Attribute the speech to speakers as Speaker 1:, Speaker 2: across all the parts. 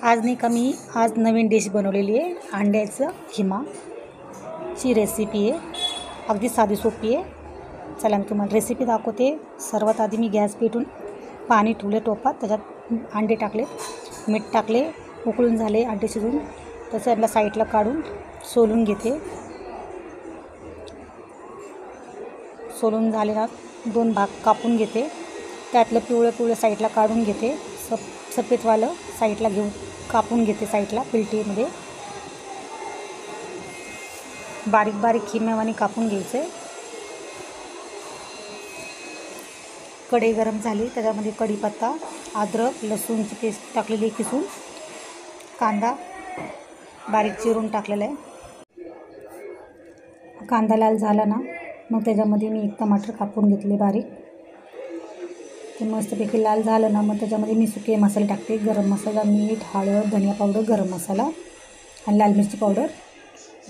Speaker 1: आज नाही का मी आज नवीन डिश बनवलेली आहे, अंड्याचं खिमाची रेसिपी आहे। अगदी साधी सोपी आहे। चला मी तुम्हाला रेसिपी दाखवते। सर्वात आधी मी गॅस पेटून पाणी ठेवले टोपात, त्याच्यात अंडे टाकले, मीठ टाकले, उकळून झाले अंडे शिजून, तसे आपल्या साईडला काढून सोलून घेते। सोलून झाले ना 2 भाग कापून घेते, त्यातलं पिवळं साईडला काढून घेते, सफेदवालं साईडला घेऊन कापून घेते साईडला पिलटीमध्ये। बारीक बारीक खिम्यावानी कापून घ्यायचे। कढई गरम झाली, त्याच्यामध्ये कढीपत्ता, अद्रक लसूणची पेस्ट टाकलेली किसून, कांदा बारीक चिरून टाकलेला आहे। कांदा लाल झाला ना मग त्याच्यामध्ये मी 1 टमाटर कापून घेतले बारीक। ते मस्तपैकी लाल झालं ना मग त्याच्यामध्ये मी सुके मसाले टाकते, गरम मसाला, मीठ, हळद, धनिया पावडर, गरम मसाला आणि लाल मिरची पावडर।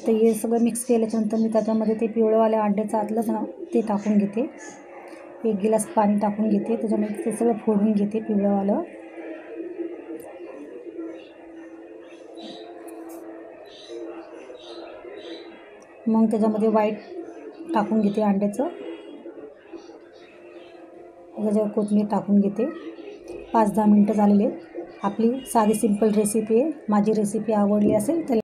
Speaker 1: तर हे सगळं मिक्स केल्याच्यानंतर मी त्याच्यामध्ये ते पिवळंवाल्या अंड्याचं आतलंच ना ते टाकून घेते। 1 गिलास पाणी टाकून घेते, त्याच्यामध्ये ते सगळं फोडून घेते पिवळंवालं। मग त्याच्यामध्ये व्हाईट टाकून घेते अंड्याचं, त्याच्यावर कोथिंबीर टाकून घेते। 5-10 मिनटं झालेले। आपली साधी सिंपल रेसिपी आहे। माझी रेसिपी आवडली असेल तर